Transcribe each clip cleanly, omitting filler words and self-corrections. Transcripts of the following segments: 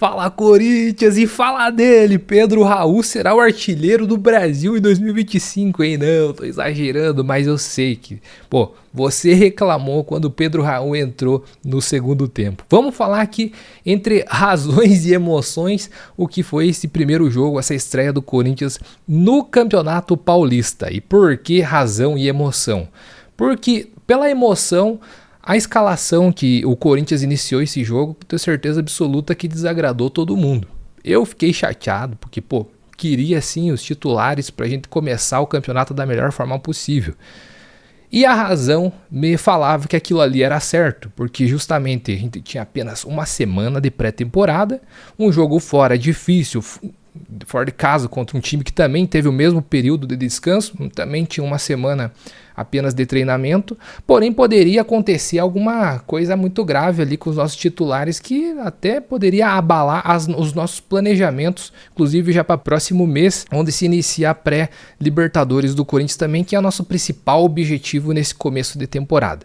Fala Corinthians e fala dele, Pedro Raul será o artilheiro do Brasil em 2025, hein? Não, tô exagerando, mas eu sei que, você reclamou quando o Pedro Raul entrou no segundo tempo. Vamos falar aqui entre razões e emoções o que foi esse primeiro jogo, essa estreia do Corinthians no Campeonato Paulista. E por que razão e emoção? Porque pela emoção, a escalação que o Corinthians iniciou esse jogo, tenho certeza absoluta que desagradou todo mundo. Eu fiquei chateado porque, queria sim os titulares pra gente começar o campeonato da melhor forma possível. E a razão me falava que aquilo ali era certo, porque justamente a gente tinha apenas uma semana de pré-temporada, um jogo fora difícil, fora de casa contra um time que também teve o mesmo período de descanso, também tinha uma semana apenas de treinamento, porém poderia acontecer alguma coisa muito grave ali com os nossos titulares que até poderia abalar os nossos planejamentos, inclusive já para o próximo mês, onde se inicia a pré-Libertadores do Corinthians também, que é o nosso principal objetivo nesse começo de temporada.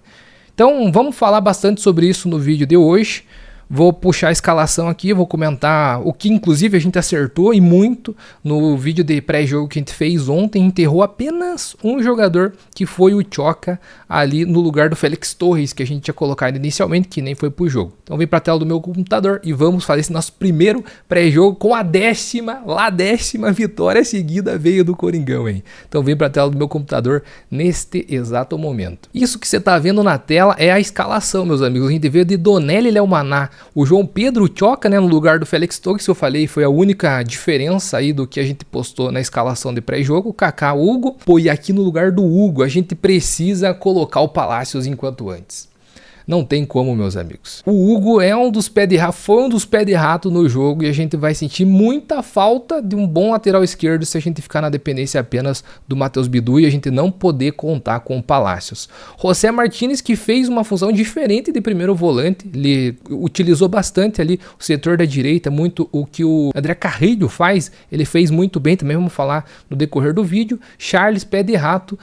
Então vamos falar bastante sobre isso no vídeo de hoje. Vou puxar a escalação aqui, vou comentar o que inclusive a gente acertou e muito no vídeo de pré-jogo que a gente fez ontem. Enterrou apenas um jogador, que foi o Tchoca, ali no lugar do Félix Torres, que a gente tinha colocado inicialmente, que nem foi pro jogo. Então vem pra tela do meu computador e vamos fazer esse nosso primeiro pré-jogo com a décima vitória seguida veio do Coringão, hein? Então vem pra tela do meu computador neste exato momento. Isso que você tá vendo na tela é a escalação, meus amigos. A gente veio de Donelli Léo Maná, o João Pedro Tchoca, né, no lugar do Félix Torres, que eu falei, foi a única diferença aí do que a gente postou na escalação de pré-jogo. Kaká, Hugo, e aqui no lugar do Hugo, a gente precisa colocar o Palácios enquanto antes. Não tem como, meus amigos. O Hugo foi um dos pés de rato no jogo e a gente vai sentir muita falta de um bom lateral esquerdo se a gente ficar na dependência apenas do Matheus Bidu e a gente não poder contar com o Palácios. José Martínez, que fez uma função diferente de primeiro volante, ele utilizou bastante ali o setor da direita, muito o que o André Carrillo faz, ele fez muito bem, também vamos falar no decorrer do vídeo. Charles, pé de rato,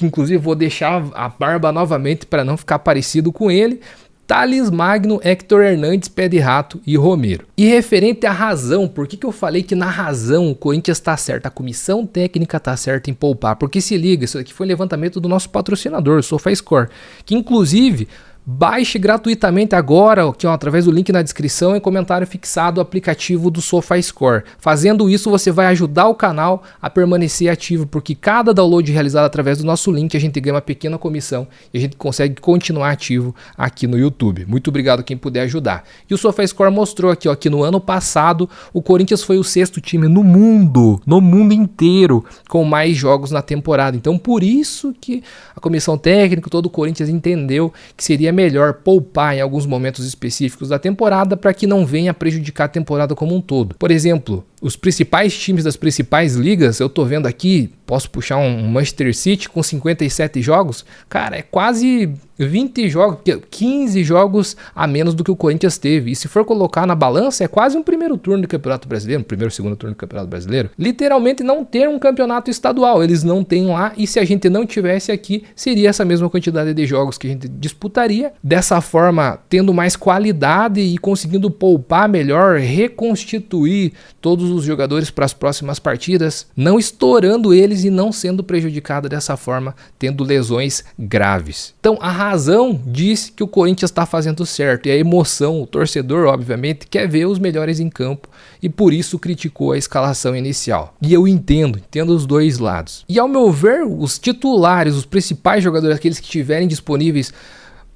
inclusive vou deixar a barba novamente para não ficar parecido com ele. Thales Magno, Hector Hernandes, pé de rato e Romero. E referente à razão, por que eu falei que na razão o Corinthians está certo, a comissão técnica está certa em poupar? Porque se liga, isso aqui foi um levantamento do nosso patrocinador, o SofaScore, que inclusive baixe gratuitamente agora, aqui, através do link na descrição e comentário fixado o aplicativo do SofaScore. Fazendo isso, você vai ajudar o canal a permanecer ativo, porque cada download realizado através do nosso link, a gente ganha uma pequena comissão e a gente consegue continuar ativo aqui no YouTube. Muito obrigado quem puder ajudar. E o SofaScore mostrou aqui, que no ano passado o Corinthians foi o 6º time no mundo inteiro, com mais jogos na temporada. Então por isso que a comissão técnica, todo o Corinthians entendeu que seria melhor poupar em alguns momentos específicos da temporada para que não venha prejudicar a temporada como um todo. Por exemplo, os principais times das principais ligas, eu tô vendo aqui, posso puxar um Manchester City com 57 jogos, cara, é quase 20 jogos, 15 jogos a menos do que o Corinthians teve. E se for colocar na balança, é quase um primeiro turno do Campeonato Brasileiro, segundo turno do Campeonato Brasileiro. Literalmente não ter um campeonato estadual, eles não têm lá, e se a gente não tivesse aqui, seria essa mesma quantidade de jogos que a gente disputaria. Dessa forma, tendo mais qualidade e conseguindo poupar melhor, reconstituir todos os jogadores para as próximas partidas, não estourando eles e não sendo prejudicado dessa forma, tendo lesões graves. Então a razão diz que o Corinthians está fazendo certo e a emoção, o torcedor obviamente quer ver os melhores em campo e por isso criticou a escalação inicial. E eu entendo os dois lados. E ao meu ver, os titulares, os principais jogadores, aqueles que estiverem disponíveis,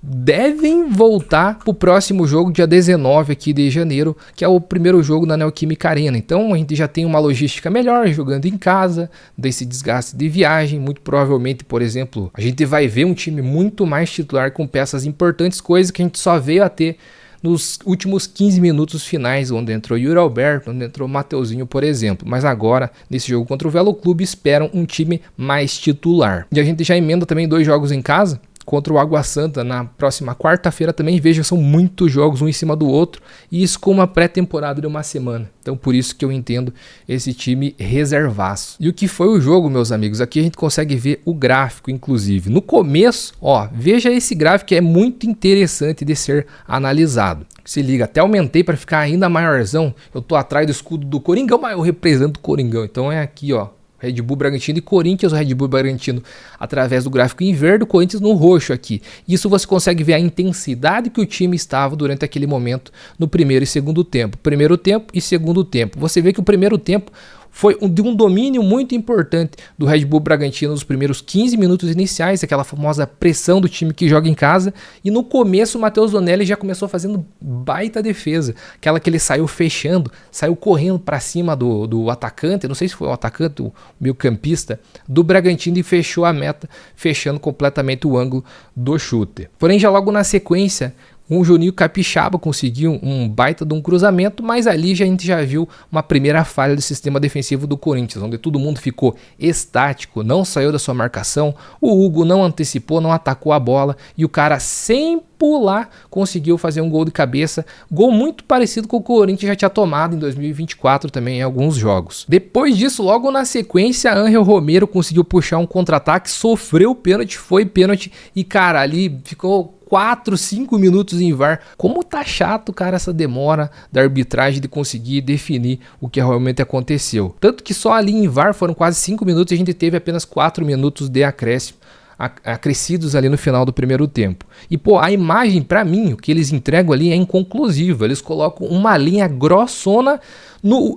devem voltar para o próximo jogo, dia 19 aqui de janeiro, que é o primeiro jogo na Neoquímica Arena. Então a gente já tem uma logística melhor, jogando em casa, desse desgaste de viagem. Muito provavelmente, por exemplo, a gente vai ver um time muito mais titular com peças importantes, coisa que a gente só veio a ter nos últimos 15 minutos finais, onde entrou Yuri Alberto, onde entrou Mateuzinho, por exemplo. Mas agora, nesse jogo contra o Velo Clube, esperam um time mais titular. E a gente já emenda também 2 jogos em casa, contra o Água Santa na próxima quarta-feira também. Veja, são muitos jogos um em cima do outro, e isso com uma pré-temporada de uma semana. Então por isso que eu entendo esse time reservaço. E o que foi o jogo, meus amigos? Aqui a gente consegue ver o gráfico, inclusive. No começo, veja esse gráfico que é muito interessante de ser analisado. Se liga, até aumentei para ficar ainda maiorzão. Eu tô atrás do escudo do Coringão, mas eu represento o Coringão. Então é aqui, ó. Red Bull Bragantino e Corinthians, o Red Bull Bragantino através do gráfico em verde, o Corinthians no roxo aqui. Isso você consegue ver a intensidade que o time estava durante aquele momento no primeiro e segundo tempo. Primeiro tempo e segundo tempo. Você vê que o primeiro tempo foi de um domínio muito importante do Red Bull Bragantino nos primeiros 15 minutos iniciais, aquela famosa pressão do time que joga em casa. E no começo o Matheus Donelli já começou fazendo baita defesa, aquela que ele saiu fechando, saiu correndo para cima do atacante, não sei se foi o atacante, o meio-campista do Bragantino, e fechou a meta, fechando completamente o ângulo do chute. Porém, já logo na sequência, o Juninho Capixaba conseguiu um baita de um cruzamento, mas ali a gente já viu uma primeira falha do sistema defensivo do Corinthians, onde todo mundo ficou estático, não saiu da sua marcação, o Hugo não antecipou, não atacou a bola, e o cara sem pular conseguiu fazer um gol de cabeça, gol muito parecido com o que o Corinthians já tinha tomado em 2024 também em alguns jogos. Depois disso, logo na sequência, Ángel Romero conseguiu puxar um contra-ataque, sofreu o pênalti, foi pênalti, e cara, ali ficou 4, 5 minutos em VAR. Como tá chato, cara, essa demora da arbitragem de conseguir definir o que realmente aconteceu. Tanto que só ali em VAR foram quase 5 minutos e a gente teve apenas 4 minutos de acréscimo, acrescidos ali no final do primeiro tempo. E pô, a imagem, pra mim, o que eles entregam ali é inconclusivo. Eles colocam uma linha grossona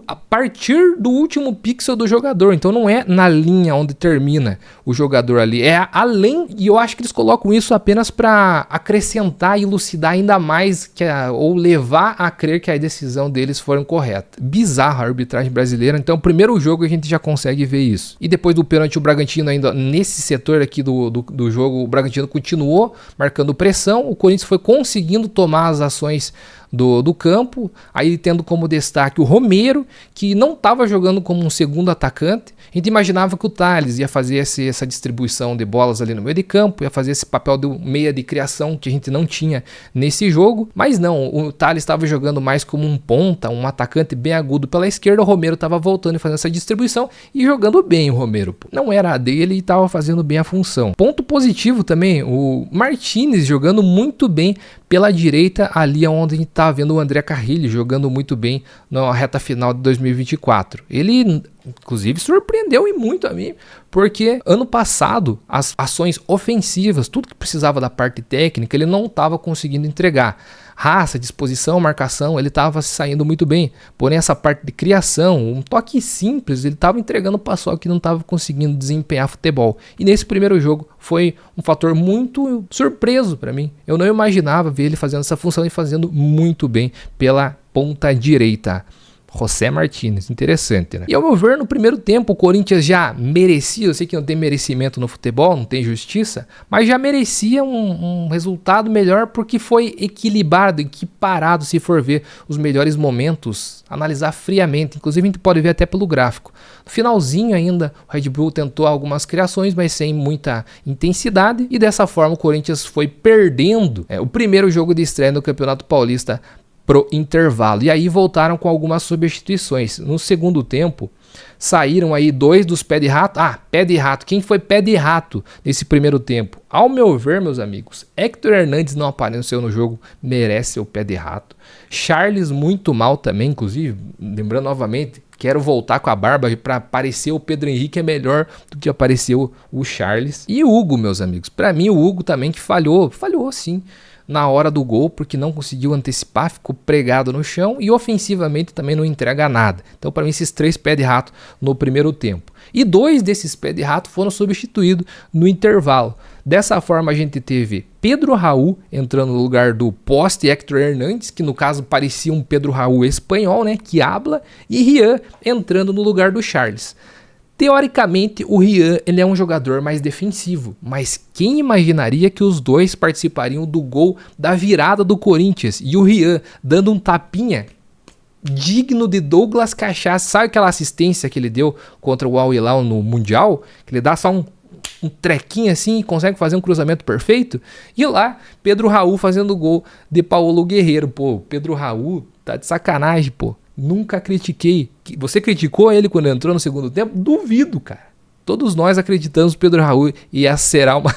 a partir do último pixel do jogador. Então não é na linha onde termina o jogador ali, é além, e eu acho que eles colocam isso apenas para acrescentar e elucidar ainda mais, ou levar a crer que a decisão deles foi correta. Bizarra a arbitragem brasileira. Então, o primeiro jogo a gente já consegue ver isso. E depois do pênalti, o Bragantino ainda nesse setor aqui do jogo, o Bragantino continuou marcando pressão, o Corinthians foi conseguindo tomar as ações do campo, aí tendo como destaque o Romero, que não estava jogando como um segundo atacante. A gente imaginava que o Thales ia fazer essa distribuição de bolas ali no meio de campo, ia fazer esse papel de meia de criação que a gente não tinha nesse jogo, mas não, o Thales estava jogando mais como um ponta, um atacante bem agudo pela esquerda. O Romero estava voltando e fazendo essa distribuição e jogando bem o Romero. Não era a dele e estava fazendo bem a função. Ponto positivo também, o Martinez jogando muito bem pela direita, ali onde a gente tá vendo o André Carrilho jogando muito bem na reta final de 2024. Ele, inclusive, surpreendeu e muito a mim, porque ano passado as ações ofensivas, tudo que precisava da parte técnica, ele não estava conseguindo entregar. Raça, disposição, marcação, ele estava saindo muito bem. Porém, essa parte de criação, um toque simples, ele estava entregando paçoca que não estava conseguindo desempenhar futebol. E nesse primeiro jogo foi um fator muito surpreso para mim. Eu não imaginava ver ele fazendo essa função e fazendo muito bem pela ponta direita. José Martinez, interessante, né? E ao meu ver, no primeiro tempo, o Corinthians já merecia, eu sei que não tem merecimento no futebol, não tem justiça, mas já merecia um resultado melhor, porque foi equilibrado, equiparado, se for ver os melhores momentos, analisar friamente. Inclusive a gente pode ver até pelo gráfico. No finalzinho ainda, o Red Bull tentou algumas criações, mas sem muita intensidade, e dessa forma o Corinthians foi perdendo o primeiro jogo de estreia no Campeonato Paulista pro intervalo. E aí voltaram com algumas substituições. No segundo tempo, saíram aí 2 dos pé de rato. Pé de rato. Quem foi pé de rato nesse primeiro tempo? Ao meu ver, meus amigos, Héctor Hernandes não apareceu no jogo, merece o pé de rato. Charles muito mal também, inclusive, lembrando novamente, quero voltar com a barba para aparecer o Pedro Henrique, é melhor do que apareceu o Charles. E o Hugo, meus amigos, para mim o Hugo também que falhou sim, na hora do gol, porque não conseguiu antecipar, ficou pregado no chão e ofensivamente também não entrega nada. Então, para mim, esses 3 pés de rato no primeiro tempo. E 2 desses pés de rato foram substituídos no intervalo. Dessa forma, a gente teve Pedro Raul entrando no lugar do poste Héctor Hernandes, que no caso parecia um Pedro Raul espanhol, né, que habla, e Rian entrando no lugar do Charles. Teoricamente, o Rian ele é um jogador mais defensivo, mas quem imaginaria que os dois participariam do gol da virada do Corinthians? E o Rian dando um tapinha digno de Douglas Cachaça. Sabe aquela assistência que ele deu contra o Al Hilal no Mundial? Que ele dá só um trequinho assim e consegue fazer um cruzamento perfeito? E lá, Pedro Raul fazendo gol de Paulo Guerreiro. Pô, Pedro Raul tá de sacanagem, pô. Nunca critiquei. Você criticou ele quando entrou no segundo tempo? Duvido, cara. Todos nós acreditamos que o Pedro Raul ia ser uma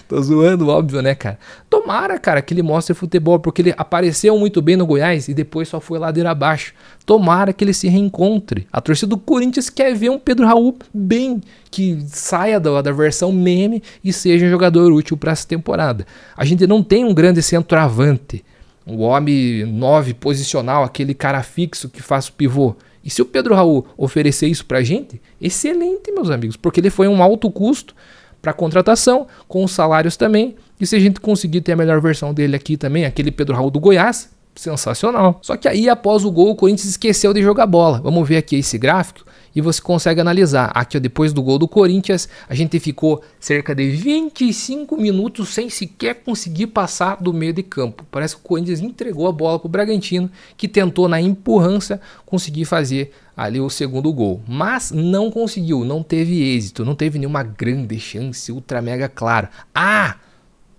Tô zoando, óbvio, né, cara? Tomara, cara, que ele mostre futebol, porque ele apareceu muito bem no Goiás e depois só foi ladeira abaixo. Tomara que ele se reencontre. A torcida do Corinthians quer ver um Pedro Raul bem, que saia da versão meme e seja um jogador útil para essa temporada. A gente não tem um grande centroavante, o homem 9 posicional, aquele cara fixo que faz o pivô. E se o Pedro Raul oferecer isso pra gente, excelente, meus amigos, porque ele foi um alto custo para contratação, com os salários também. E se a gente conseguir ter a melhor versão dele aqui também, aquele Pedro Raul do Goiás, sensacional. Só que aí, após o gol, o Corinthians esqueceu de jogar bola. Vamos ver aqui esse gráfico e você consegue analisar. Aqui, ó, depois do gol do Corinthians, a gente ficou cerca de 25 minutos sem sequer conseguir passar do meio de campo. Parece que o Corinthians entregou a bola para o Bragantino, que tentou na empurrância conseguir fazer ali o segundo gol, mas não conseguiu, não teve êxito, não teve nenhuma grande chance ultra mega clara.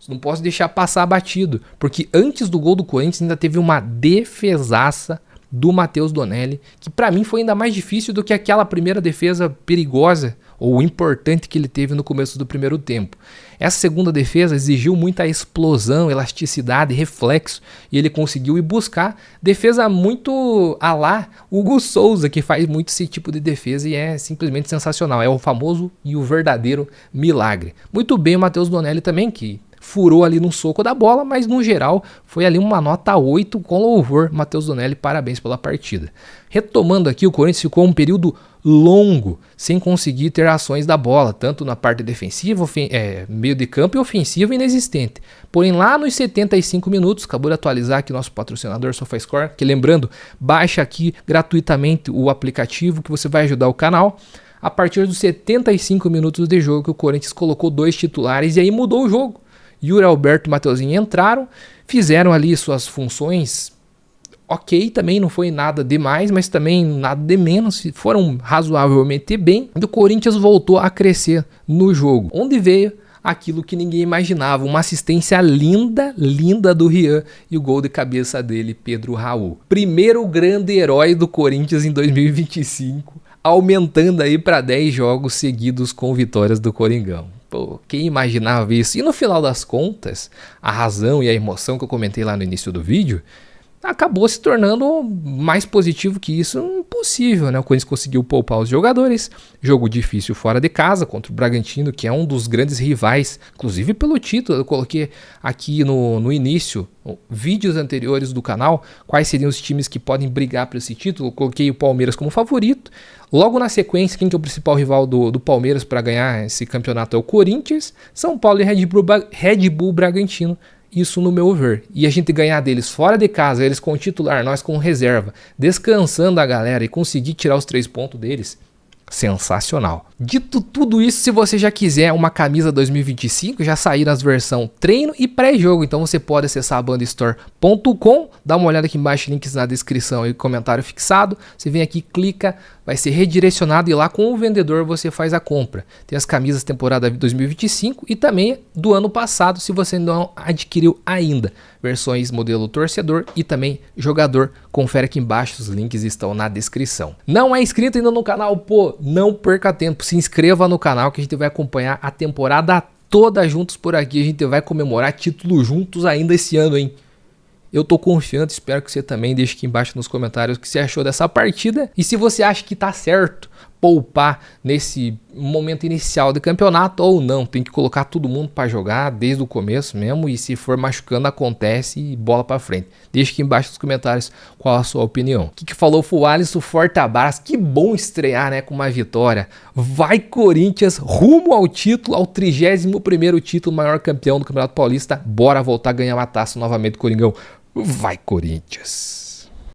Não posso deixar passar batido, porque antes do gol do Corinthians ainda teve uma defesaça do Matheus Donelli, que pra mim foi ainda mais difícil do que aquela primeira defesa perigosa ou importante que ele teve no começo do primeiro tempo. Essa segunda defesa exigiu muita explosão, elasticidade, reflexo, e ele conseguiu ir buscar defesa muito à la Hugo Souza, que faz muito esse tipo de defesa e é simplesmente sensacional. É o famoso e o verdadeiro milagre. Muito bem o Matheus Donelli também, que furou ali no soco da bola, mas no geral foi ali uma nota 8 com louvor. Matheus Donelli, parabéns pela partida. Retomando aqui, o Corinthians ficou um período longo sem conseguir ter ações da bola, tanto na parte defensiva, meio de campo e ofensiva inexistente. Porém, lá nos 75 minutos, acabou de atualizar aqui nosso patrocinador SofaScore, que lembrando, baixa aqui gratuitamente o aplicativo que você vai ajudar o canal. A partir dos 75 minutos de jogo, o Corinthians colocou 2 titulares e aí mudou o jogo. Yuri Alberto e Mateuzinho entraram, fizeram ali suas funções, ok, também não foi nada demais, mas também nada de menos, foram razoavelmente bem, e o Corinthians voltou a crescer no jogo, onde veio aquilo que ninguém imaginava, uma assistência linda, linda do Rian e o gol de cabeça dele, Pedro Raul. Primeiro grande herói do Corinthians em 2025, aumentando aí para 10 jogos seguidos com vitórias do Coringão. Pô, quem imaginava isso? E no final das contas, a razão e a emoção que eu comentei lá no início do vídeo acabou se tornando mais positivo que isso, impossível, né? O Corinthians conseguiu poupar os jogadores, jogo difícil fora de casa contra o Bragantino, que é um dos grandes rivais, inclusive pelo título. Eu coloquei aqui no início, vídeos anteriores do canal, quais seriam os times que podem brigar por esse título. Eu coloquei o Palmeiras como favorito. Logo na sequência, quem que é o principal rival do Palmeiras para ganhar esse campeonato é o Corinthians, São Paulo e Red Bull Bragantino. Isso no meu ver. E a gente ganhar deles fora de casa, eles com titular, nós com reserva, descansando a galera e conseguir tirar os 3 pontos deles, sensacional. Dito tudo isso, se você já quiser uma camisa 2025, já sair nas versão treino e pré-jogo, então você pode acessar a bandstore.com, dá uma olhada aqui embaixo, links na descrição e comentário fixado. Você vem aqui, clica, vai ser redirecionado e lá com o vendedor você faz a compra. Tem as camisas temporada 2025 e também do ano passado, se você não adquiriu ainda. Versões modelo torcedor e também jogador. Confere aqui embaixo, os links estão na descrição. Não é inscrito ainda no canal? Pô, não perca tempo. Se inscreva no canal que a gente vai acompanhar a temporada toda juntos por aqui. A gente vai comemorar título juntos ainda esse ano, hein? Eu tô confiante, espero que você também. Deixe aqui embaixo nos comentários o que você achou dessa partida. E se você acha que tá certo poupar nesse momento inicial do campeonato ou não, tem que colocar todo mundo para jogar desde o começo mesmo, e se for machucando acontece e bola para frente. Deixa aqui embaixo nos comentários qual a sua opinião. O que falou foi o Alisson, forte abraço, que bom estrear, né, com uma vitória. Vai Corinthians, rumo ao título, ao 31º título, maior campeão do Campeonato Paulista. Bora voltar a ganhar uma taça novamente do Coringão. Vai Corinthians!